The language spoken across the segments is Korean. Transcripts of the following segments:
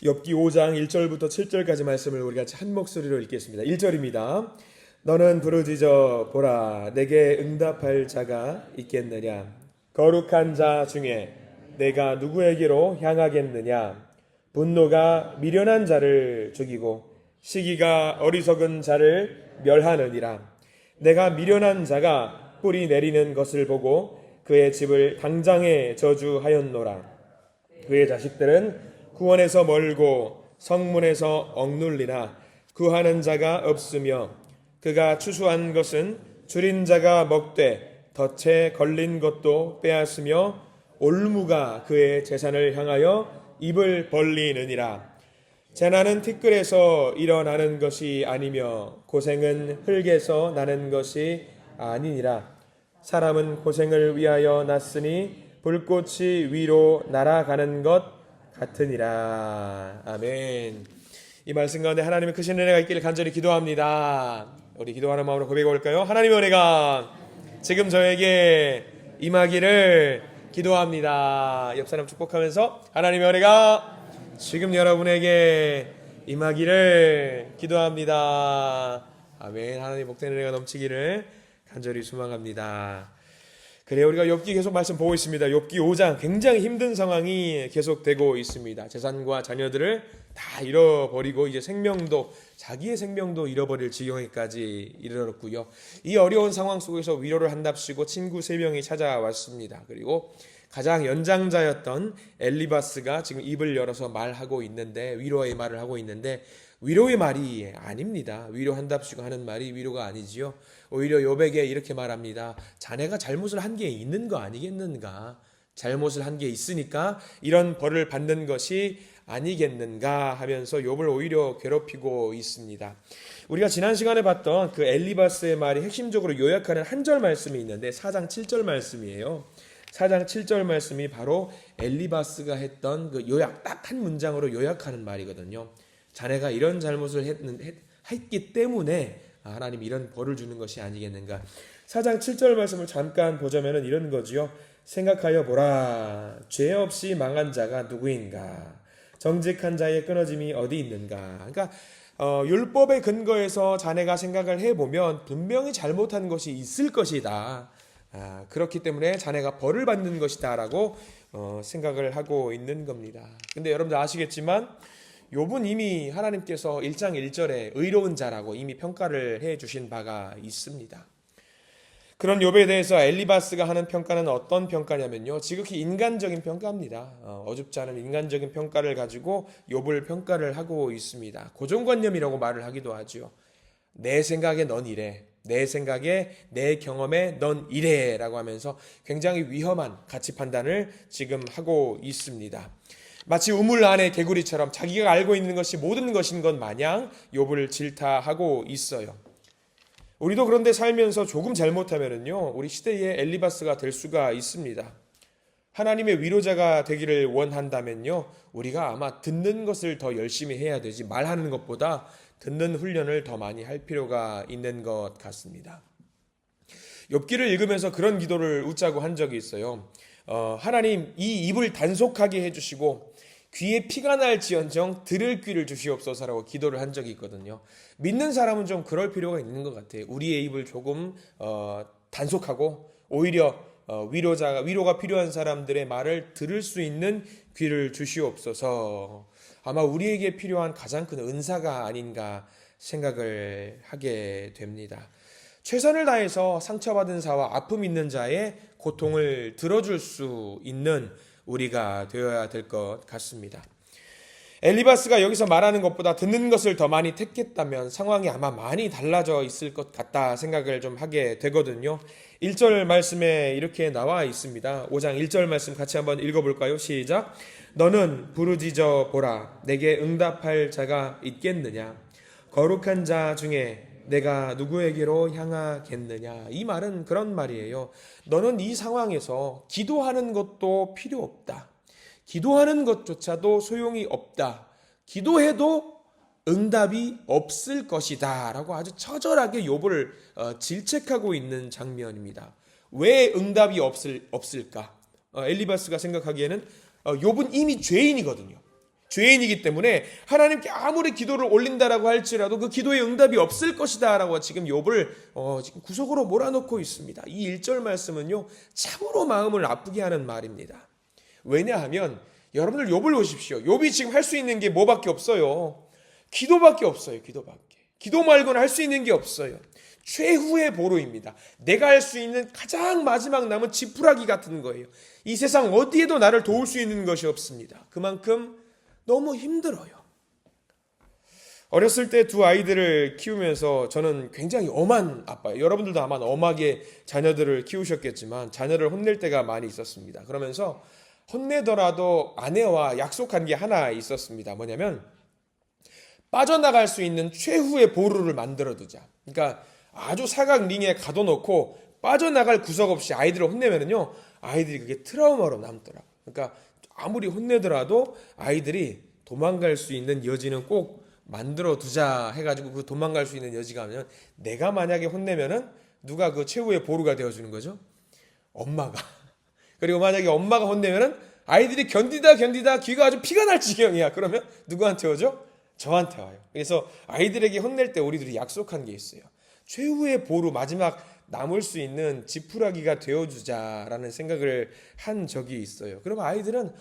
욥기 5장 1절부터 7절까지 말씀을 우리 같이 한 목소리로 읽겠습니다. 1절입니다. 너는 부르짖어 보라, 내게 응답할 자가 있겠느냐? 거룩한 자 중에 내가 누구에게로 향하겠느냐? 분노가 미련한 자를 죽이고 시기가 어리석은 자를 멸하느니라. 내가 미련한 자가 뿌리 내리는 것을 보고 그의 집을 당장에 저주하였노라. 그의 자식들은 구원에서 멀고 성문에서 억눌리나 구하는 자가 없으며 그가 추수한 것은 줄인 자가 먹되 덫에 걸린 것도 빼앗으며 올무가 그의 재산을 향하여 입을 벌리느니라. 재난은 티끌에서 일어나는 것이 아니며 고생은 흙에서 나는 것이 아니니라. 사람은 고생을 위하여 났으니 불꽃이 위로 날아가는 것 같으니라. 아멘. 이 말씀 가운데 하나님의 크신 은혜가 있기를 간절히 기도합니다. 우리 기도하는 마음으로 고백해 볼까요? 하나님의 은혜가 지금 저에게 임하기를 기도합니다. 옆 사람 축복하면서 하나님의 은혜가 지금 여러분에게 임하기를 기도합니다. 아멘. 하나님의 복된 은혜가 넘치기를 간절히 소망합니다. 그래요. 우리가 욥기 계속 말씀 보고 있습니다. 욥기 5장 굉장히 힘든 상황이 계속되고 있습니다. 재산과 자녀들을 다 잃어버리고 이제 자기의 생명도 잃어버릴 지경에까지 이르렀고요. 이 어려운 상황 속에서 위로를 한답시고 친구 3명이 찾아왔습니다. 그리고 가장 연장자였던 엘리바스가 지금 입을 열어서 말하고 있는데, 위로의 말을 하고 있는데, 위로의 말이 아닙니다. 위로한답시고 하는 말이 위로가 아니지요. 오히려 욥에게 이렇게 말합니다. 자네가 잘못을 한 게 있는 거 아니겠는가? 잘못을 한 게 있으니까 이런 벌을 받는 것이 아니겠는가 하면서 욥을 오히려 괴롭히고 있습니다. 우리가 지난 시간에 봤던 그 엘리바스의 말이 핵심적으로 요약하는 한 절 말씀이 있는데 4장 7절 말씀이에요. 4장 7절 말씀이 바로 엘리바스가 했던 그 요약, 딱 한 문장으로 요약하는 말이거든요. 자네가 이런 잘못을 했기 때문에 하나님 이런 벌을 주는 것이 아니겠는가. 4장 7절 말씀을 잠깐 보자면 이런 거지요. 생각하여 보라, 죄 없이 망한 자가 누구인가? 정직한 자의 끊어짐이 어디 있는가? 그러니까 율법의 근거에서 자네가 생각을 해보면 분명히 잘못한 것이 있을 것이다. 그렇기 때문에 자네가 벌을 받는 것이다 라고 생각을 하고 있는 겁니다. 근데 여러분들 아시겠지만 욥은 이미 하나님께서 1장 1절에 의로운 자라고 이미 평가를 해주신 바가 있습니다. 그런 욥에 대해서 엘리바스가 하는 평가는 어떤 평가냐면요, 지극히 인간적인 평가입니다. 어줍지 않은 인간적인 평가를 가지고 욥을 평가를 하고 있습니다. 고정관념이라고 말을 하기도 하죠. 내 생각에 넌 이래, 내 생각에 내 경험에 넌 이래 라고 하면서 굉장히 위험한 가치 판단을 지금 하고 있습니다. 마치 우물 안의 개구리처럼 자기가 알고 있는 것이 모든 것인 것 마냥 욥을 질타하고 있어요. 우리도 그런데 살면서 조금 잘못하면요, 우리 시대의 엘리바스가 될 수가 있습니다. 하나님의 위로자가 되기를 원한다면요, 우리가 아마 듣는 것을 더 열심히 해야 되지 말하는 것보다 듣는 훈련을 더 많이 할 필요가 있는 것 같습니다. 욥기를 읽으면서 그런 기도를 웃자고 한 적이 있어요. 하나님, 이 입을 단속하게 해주시고 귀에 피가 날지언정 들을 귀를 주시옵소서라고 기도를 한 적이 있거든요. 믿는 사람은 좀 그럴 필요가 있는 것 같아요. 우리의 입을 조금 단속하고 오히려 위로가 필요한 사람들의 말을 들을 수 있는 귀를 주시옵소서. 아마 우리에게 필요한 가장 큰 은사가 아닌가 생각을 하게 됩니다. 최선을 다해서 상처받은 자와 아픔 있는 자의 고통을 들어줄 수 있는 우리가 되어야 될 것 같습니다. 엘리바스가 여기서 말하는 것보다 듣는 것을 더 많이 택했다면 상황이 아마 많이 달라져 있을 것 같다 생각을 좀 하게 되거든요. 1절 말씀에 이렇게 나와 있습니다. 5장 1절 말씀 같이 한번 읽어볼까요? 시작. 너는 부르짖어 보라, 내게 응답할 자가 있겠느냐? 거룩한 자 중에 내가 누구에게로 향하겠느냐? 이 말은 그런 말이에요. 너는 이 상황에서 기도하는 것도 필요 없다. 기도하는 것조차도 소용이 없다. 기도해도 응답이 없을 것이다 라고 아주 처절하게 욥을 질책하고 있는 장면입니다. 왜 응답이 없을까? 엘리바스가 생각하기에는 욥은 이미 죄인이거든요. 죄인이기 때문에 하나님께 아무리 기도를 올린다라고 할지라도 그 기도에 응답이 없을 것이다라고 지금 욥을 지금 구석으로 몰아넣고 있습니다. 이 1절 말씀은요, 참으로 마음을 아프게 하는 말입니다. 왜냐하면 여러분들 욥을 보십시오. 욥이 지금 할 수 있는 게 뭐밖에 없어요? 기도밖에 없어요. 기도밖에. 기도 말고는 할 수 있는 게 없어요. 최후의 보루입니다. 내가 할 수 있는 가장 마지막 남은 지푸라기 같은 거예요. 이 세상 어디에도 나를 도울 수 있는 것이 없습니다. 그만큼 너무 힘들어요. 어렸을 때 두 아이들을 키우면서 저는 굉장히 엄한 아빠예요. 여러분들도 아마 엄하게 자녀들을 키우셨겠지만 자녀를 혼낼 때가 많이 있었습니다. 그러면서 혼내더라도 아내와 약속한 게 하나 있었습니다. 뭐냐면 빠져나갈 수 있는 최후의 보루를 만들어두자. 그러니까 아주 사각 링에 가둬놓고 빠져나갈 구석 없이 아이들을 혼내면은요, 아이들이 그게 트라우마로 남더라고요. 그러니까 아무리 혼내더라도 아이들이 도망갈 수 있는 여지는 꼭 만들어 두자 해가지고 그 도망갈 수 있는 여지가 하면 내가 만약에 혼내면은 누가 그 최후의 보루가 되어주는 거죠? 엄마가. 그리고 만약에 엄마가 혼내면은 아이들이 견디다 귀가 아주 피가 날 지경이야. 그러면 누구한테 오죠? 저한테 와요. 그래서 아이들에게 혼낼 때 우리들이 약속한 게 있어요. 최후의 보루, 마지막 남을 수 있는 지푸라기가 되어주자라는 생각을 한 적이 있어요. 그러면 아이들은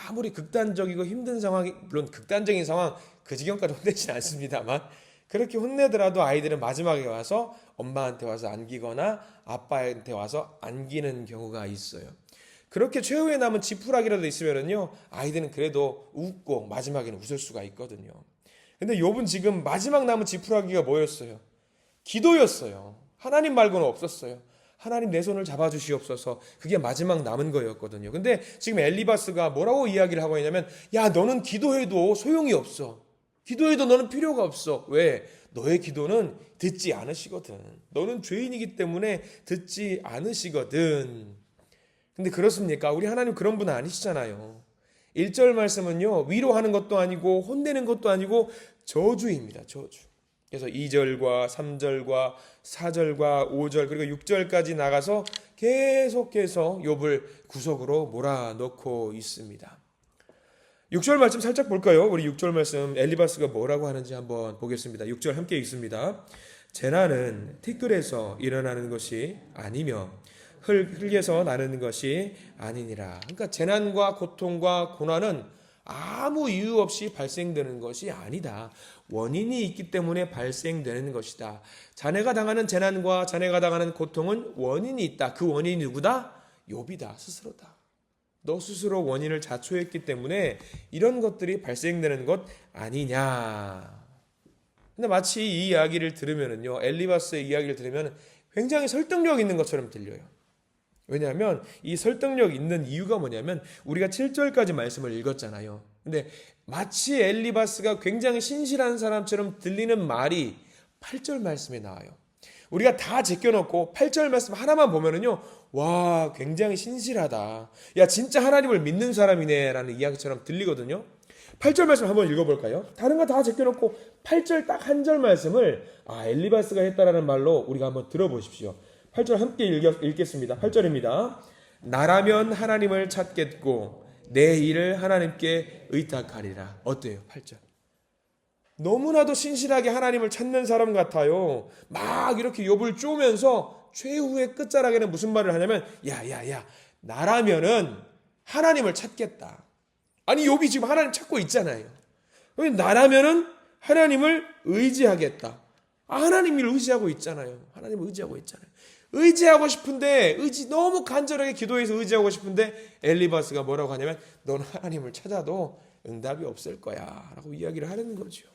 아무리 극단적이고 힘든 상황이, 물론 극단적인 상황 그 지경까지 혼내진 않습니다만, 그렇게 혼내더라도 아이들은 마지막에 와서 엄마한테 와서 안기거나 아빠한테 와서 안기는 경우가 있어요. 그렇게 최후에 남은 지푸라기라도 있으면은요, 아이들은 그래도 웃고 마지막에는 웃을 수가 있거든요. 근데 욥은 지금 마지막 남은 지푸라기가 뭐였어요? 기도였어요. 하나님 말고는 없었어요. 하나님 내 손을 잡아주시옵소서. 그게 마지막 남은 거였거든요. 근데 지금 엘리바스가 뭐라고 이야기를 하고 있냐면, 야, 너는 기도해도 소용이 없어. 기도해도 너는 필요가 없어. 왜? 너의 기도는 듣지 않으시거든. 너는 죄인이기 때문에 듣지 않으시거든. 근데 그렇습니까? 우리 하나님 그런 분 아니시잖아요. 1절 말씀은요, 위로하는 것도 아니고 혼내는 것도 아니고 저주입니다. 저주. 그래서 2절과 3절과 4절과 5절 그리고 6절까지 나가서 계속해서 욥을 구석으로 몰아넣고 있습니다. 6절 말씀 살짝 볼까요? 우리 6절 말씀 엘리바스가 뭐라고 하는지 한번 보겠습니다. 6절 함께 읽습니다. 재난은 티끌에서 일어나는 것이 아니며 흙에서 나는 것이 아니니라. 그러니까 재난과 고통과 고난은 아무 이유 없이 발생되는 것이 아니다. 원인이 있기 때문에 발생되는 것이다. 자네가 당하는 재난과 자네가 당하는 고통은 원인이 있다. 그 원인이 누구다? 욥이다. 스스로다. 너 스스로 원인을 자초했기 때문에 이런 것들이 발생되는 것 아니냐. 근데 마치 이 이야기를 들으면은요, 엘리바스의 이야기를 들으면 굉장히 설득력 있는 것처럼 들려요. 왜냐하면 이 설득력 있는 이유가 뭐냐면 우리가 7절까지 말씀을 읽었잖아요. 근데 마치 엘리바스가 굉장히 신실한 사람처럼 들리는 말이 8절 말씀에 나와요. 우리가 다 제껴놓고 8절 말씀 하나만 보면은요, 와, 굉장히 신실하다. 야, 진짜 하나님을 믿는 사람이네 라는 이야기처럼 들리거든요. 8절 말씀 한번 읽어볼까요? 다른 거 다 제껴놓고 8절 딱 한 절 말씀을 엘리바스가 했다라는 말로 우리가 한번 들어보십시오. 8절 함께 읽겠습니다. 8절입니다. 나라면 하나님을 찾겠고 내 일을 하나님께 의탁하리라. 어때요? 8절. 너무나도 신실하게 하나님을 찾는 사람 같아요. 막 이렇게 욥을 쪼면서 최후의 끝자락에는 무슨 말을 하냐면 야, 나라면은 하나님을 찾겠다. 아니, 욥이 지금 하나님 찾고 있잖아요. 나라면은 하나님을 의지하겠다. 하나님을 의지하고 있잖아요. 하나님을 의지하고 있잖아요. 의지하고 싶은데, 너무 간절하게 기도해서 의지하고 싶은데 엘리바스가 뭐라고 하냐면 너는 하나님을 찾아도 응답이 없을 거야 라고 이야기를 하는 거죠.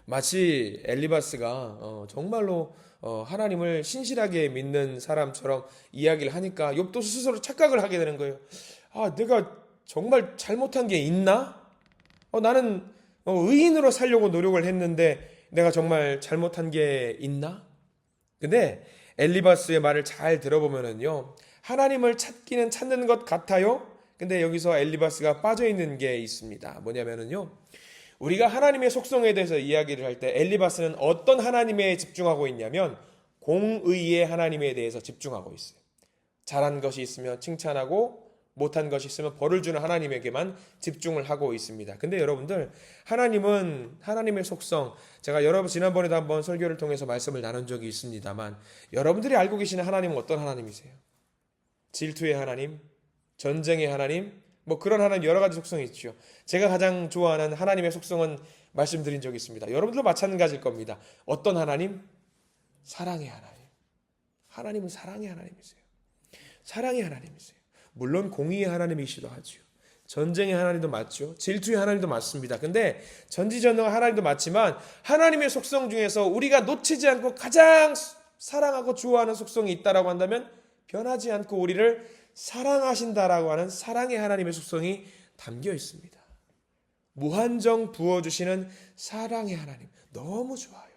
마치 엘리바스가 정말로 하나님을 신실하게 믿는 사람처럼 이야기를 하니까 욥도 스스로 착각을 하게 되는 거예요. 내가 정말 잘못한 게 있나? 나는 의인으로 살려고 노력을 했는데 내가 정말 잘못한 게 있나? 근데 엘리바스의 말을 잘 들어보면은요, 하나님을 찾기는 찾는 것 같아요. 근데 여기서 엘리바스가 빠져있는 게 있습니다. 뭐냐면은요, 우리가 하나님의 속성에 대해서 이야기를 할 때 엘리바스는 어떤 하나님에 집중하고 있냐면 공의의 하나님에 대해서 집중하고 있어요. 잘한 것이 있으면 칭찬하고 못한 것이 있으면 벌을 주는 하나님에게만 집중을 하고 있습니다. 근데 여러분들, 하나님은 하나님의 속성, 제가 여러분 지난번에도 한번 설교를 통해서 말씀을 나눈 적이 있습니다만, 여러분들이 알고 계시는 하나님은 어떤 하나님이세요? 질투의 하나님, 전쟁의 하나님, 뭐 그런 하나님 여러 가지 속성이 있죠. 제가 가장 좋아하는 하나님의 속성은 말씀드린 적이 있습니다. 여러분들도 마찬가지일 겁니다. 어떤 하나님? 사랑의 하나님. 하나님은 사랑의 하나님이세요. 사랑의 하나님이세요. 물론 공의의 하나님이시기도 하죠. 전쟁의 하나님도 맞죠. 질투의 하나님도 맞습니다. 근데 전지전능한 하나님도 맞지만 하나님의 속성 중에서 우리가 놓치지 않고 가장 사랑하고 좋아하는 속성이 있다라고 한다면 변하지 않고 우리를 사랑하신다라고 하는 사랑의 하나님의 속성이 담겨 있습니다. 무한정 부어주시는 사랑의 하나님. 너무 좋아요.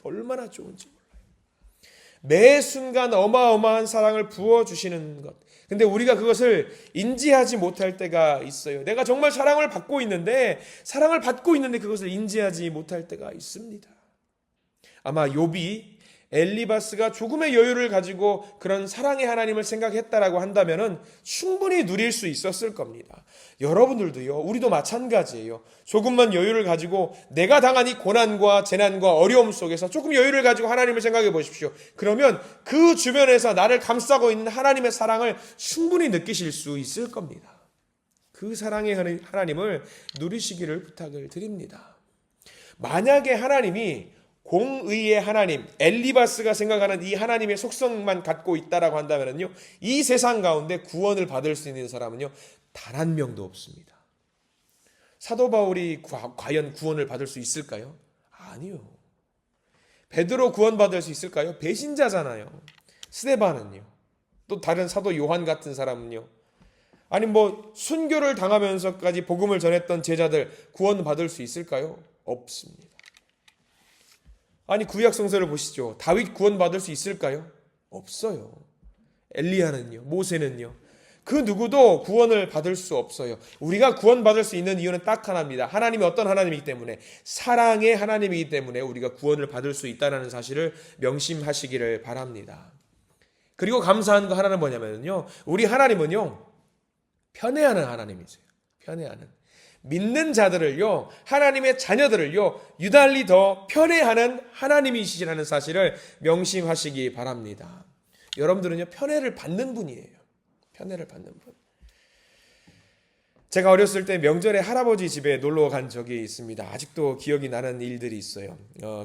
얼마나 좋은지 몰라요. 매 순간 어마어마한 사랑을 부어주시는 것. 근데 우리가 그것을 인지하지 못할 때가 있어요. 내가 정말 사랑을 받고 있는데 그것을 인지하지 못할 때가 있습니다. 아마 욥이 엘리바스가 조금의 여유를 가지고 그런 사랑의 하나님을 생각했다라고 한다면은 충분히 누릴 수 있었을 겁니다. 여러분들도요, 우리도 마찬가지예요. 조금만 여유를 가지고 내가 당한 이 고난과 재난과 어려움 속에서 조금 여유를 가지고 하나님을 생각해 보십시오. 그러면 그 주변에서 나를 감싸고 있는 하나님의 사랑을 충분히 느끼실 수 있을 겁니다. 그 사랑의 하나님을 누리시기를 부탁을 드립니다. 만약에 하나님이 공의의 하나님, 엘리바스가 생각하는 이 하나님의 속성만 갖고 있다라고 한다면요, 이 세상 가운데 구원을 받을 수 있는 사람은요, 단 한 명도 없습니다. 사도 바울이 과연 구원을 받을 수 있을까요? 아니요. 베드로 구원받을 수 있을까요? 배신자잖아요. 스데반은요. 또 다른 사도 요한 같은 사람은요. 아니 뭐 순교를 당하면서까지 복음을 전했던 제자들 구원받을 수 있을까요? 없습니다. 아니 구약 성서를 보시죠. 다윗 구원받을 수 있을까요? 없어요. 엘리야는요, 모세는요, 그 누구도 구원을 받을 수 없어요. 우리가 구원받을 수 있는 이유는 딱 하나입니다. 하나님이 어떤 하나님이기 때문에, 사랑의 하나님이기 때문에 우리가 구원을 받을 수 있다는 사실을 명심하시기를 바랍니다. 그리고 감사한 거 하나는 뭐냐면요, 우리 하나님은요 편애하는 하나님이세요. 편애하는, 믿는 자들을요, 하나님의 자녀들을요, 유달리 더 편애하는 하나님이시라는 사실을 명심하시기 바랍니다. 여러분들은요, 편애를 받는 분이에요. 편애를 받는 분. 제가 어렸을 때 명절에 할아버지 집에 놀러 간 적이 있습니다. 아직도 기억이 나는 일들이 있어요.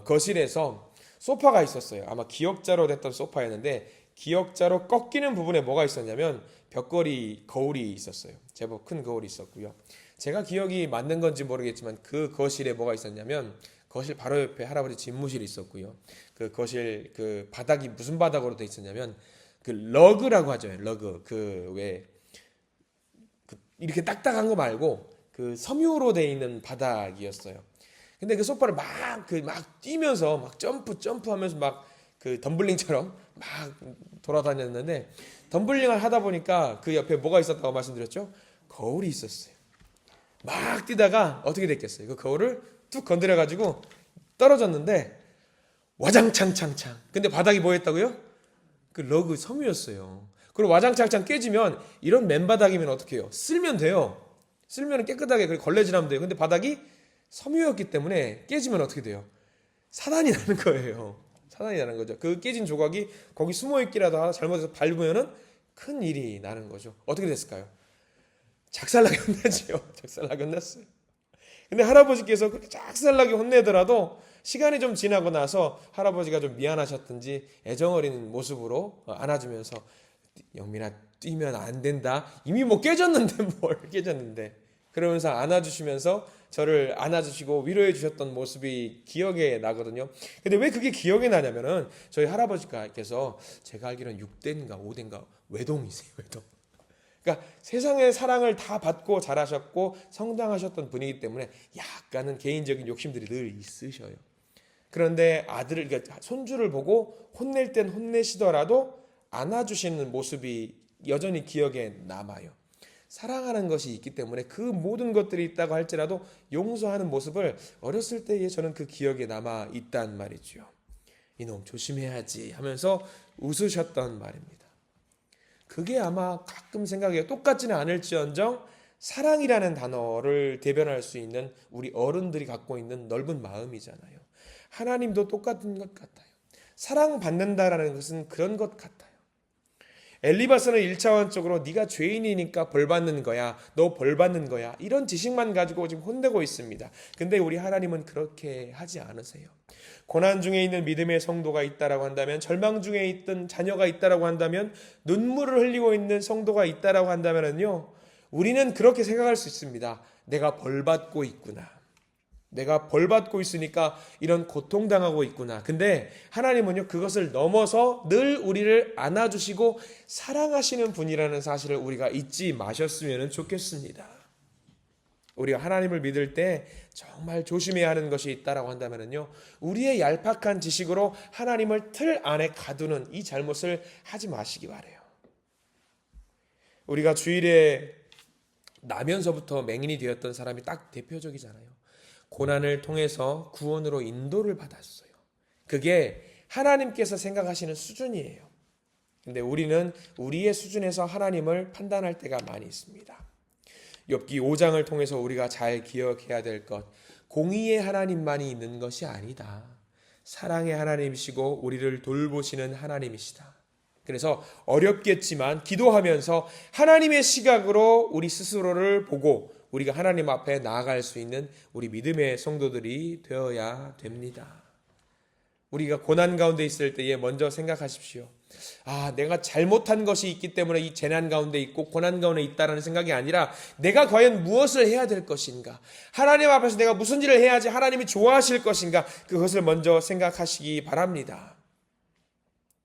거실에서 소파가 있었어요. 아마 기역자로 됐던 소파였는데, 기역자로 꺾이는 부분에 뭐가 있었냐면 벽걸이 거울이 있었어요. 제법 큰 거울이 있었고요. 제가 기억이 맞는 건지 모르겠지만 그 거실에 뭐가 있었냐면, 거실 바로 옆에 할아버지 집무실이 있었고요. 그 거실 그 바닥이 무슨 바닥으로 돼 있었냐면 그 러그라고 하죠. 러그, 이렇게 딱딱한 거 말고 그 섬유로 돼 있는 바닥이었어요. 근데 그 소파를 막 뛰면서 막 점프하면서 막 그 덤블링처럼 막 돌아다녔는데, 덤블링을 하다 보니까 그 옆에 뭐가 있었다고 말씀드렸죠? 거울이 있었어요. 막 뛰다가 어떻게 됐겠어요? 그 거울을 툭 건드려 가지고 떨어졌는데 와장창창창. 근데 바닥이 뭐였다고요? 그 러그 섬유였어요. 그리고 와장창창 깨지면, 이런 맨바닥이면 어떻게 해요? 쓸면 돼요. 쓸면 깨끗하게 걸레질하면 돼요. 근데 바닥이 섬유였기 때문에 깨지면 어떻게 돼요? 사단이 나는 거예요. 사단이 나는 거죠. 그 깨진 조각이 거기 숨어있기라도 하나 잘못해서 밟으면은 큰 일이 나는 거죠. 어떻게 됐을까요? 작살나게 혼내지요. 작살나게 혼냈어요. 근데 할아버지께서 그렇게 작살나게 혼내더라도 시간이 좀 지나고 나서 할아버지가 좀 미안하셨든지 애정어린 모습으로 안아주면서, 영민아 뛰면 안 된다. 이미 뭐 깨졌는데 뭘 깨졌는데. 그러면서 안아주시면서 저를 안아주시고 위로해 주셨던 모습이 기억에 나거든요. 근데 왜 그게 기억에 나냐면은 저희 할아버지께서 제가 알기로는 6대인가 5대인가 외동이세요. 외동. 그러니까 세상의 사랑을 다 받고 자라셨고 성장하셨던 분이기 때문에 약간은 개인적인 욕심들이 늘 있으셔요. 그런데 그러니까 손주를 보고 혼낼 땐 혼내시더라도 안아주시는 모습이 여전히 기억에 남아요. 사랑하는 것이 있기 때문에 그 모든 것들이 있다고 할지라도 용서하는 모습을 어렸을 때에 저는 그 기억에 남아 있단 말이죠. 이놈 조심해야지 하면서 웃으셨던 말입니다. 그게 아마 가끔 생각해요. 똑같지는 않을지언정 사랑이라는 단어를 대변할 수 있는 우리 어른들이 갖고 있는 넓은 마음이잖아요. 하나님도 똑같은 것 같아요. 사랑받는다라는 것은 그런 것 같아요. 엘리바스는 1차원적으로 네가 죄인이니까 벌 받는 거야. 너 벌 받는 거야. 이런 지식만 가지고 지금 혼내고 있습니다. 근데 우리 하나님은 그렇게 하지 않으세요. 고난 중에 있는 믿음의 성도가 있다라고 한다면, 절망 중에 있던 자녀가 있다라고 한다면, 눈물을 흘리고 있는 성도가 있다라고 한다면요, 우리는 그렇게 생각할 수 있습니다. 내가 벌 받고 있구나. 내가 벌 받고 있으니까 이런 고통당하고 있구나. 근데 하나님은요, 그것을 넘어서 늘 우리를 안아주시고 사랑하시는 분이라는 사실을 우리가 잊지 마셨으면 좋겠습니다. 우리가 하나님을 믿을 때 정말 조심해야 하는 것이 있다라고 한다면요, 우리의 얄팍한 지식으로 하나님을 틀 안에 가두는 이 잘못을 하지 마시기 바라요. 우리가 주일에 나면서부터 맹인이 되었던 사람이 딱 대표적이잖아요. 고난을 통해서 구원으로 인도를 받았어요. 그게 하나님께서 생각하시는 수준이에요. 근데 우리는 우리의 수준에서 하나님을 판단할 때가 많이 있습니다. 욥기 5장을 통해서 우리가 잘 기억해야 될 것, 공의의 하나님만이 있는 것이 아니다. 사랑의 하나님이시고 우리를 돌보시는 하나님이시다. 그래서 어렵겠지만 기도하면서 하나님의 시각으로 우리 스스로를 보고 우리가 하나님 앞에 나아갈 수 있는 우리 믿음의 성도들이 되어야 됩니다. 우리가 고난 가운데 있을 때에 먼저 생각하십시오. 내가 잘못한 것이 있기 때문에 이 재난 가운데 있고 고난 가운데 있다라는 생각이 아니라 내가 과연 무엇을 해야 될 것인가? 하나님 앞에서 내가 무슨 일을 해야지 하나님이 좋아하실 것인가? 그것을 먼저 생각하시기 바랍니다.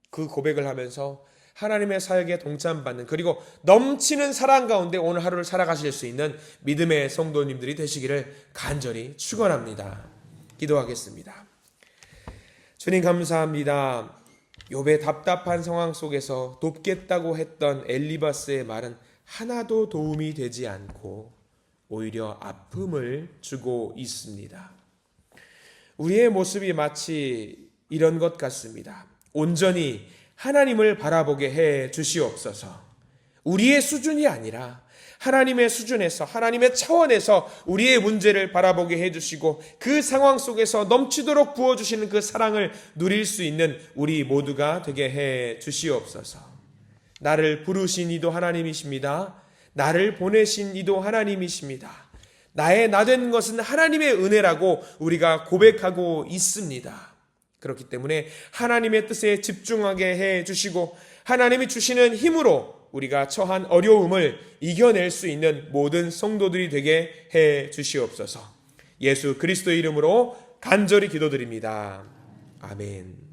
그 고백을 하면서 하나님의 사역에 동참받는, 그리고 넘치는 사랑 가운데 오늘 하루를 살아가실 수 있는 믿음의 성도님들이 되시기를 간절히 축원합니다. 기도하겠습니다. 주님 감사합니다. 욥의 답답한 상황 속에서 돕겠다고 했던 엘리바스의 말은 하나도 도움이 되지 않고 오히려 아픔을 주고 있습니다. 우리의 모습이 마치 이런 것 같습니다. 온전히 하나님을 바라보게 해 주시옵소서. 우리의 수준이 아니라 하나님의 수준에서, 하나님의 차원에서 우리의 문제를 바라보게 해주시고 그 상황 속에서 넘치도록 부어주시는 그 사랑을 누릴 수 있는 우리 모두가 되게 해 주시옵소서. 나를 부르신 이도 하나님이십니다. 나를 보내신 이도 하나님이십니다. 나의 나된 것은 하나님의 은혜라고 우리가 고백하고 있습니다. 그렇기 때문에 하나님의 뜻에 집중하게 해 주시고 하나님이 주시는 힘으로 우리가 처한 어려움을 이겨낼 수 있는 모든 성도들이 되게 해 주시옵소서. 예수 그리스도의 이름으로 간절히 기도드립니다. 아멘.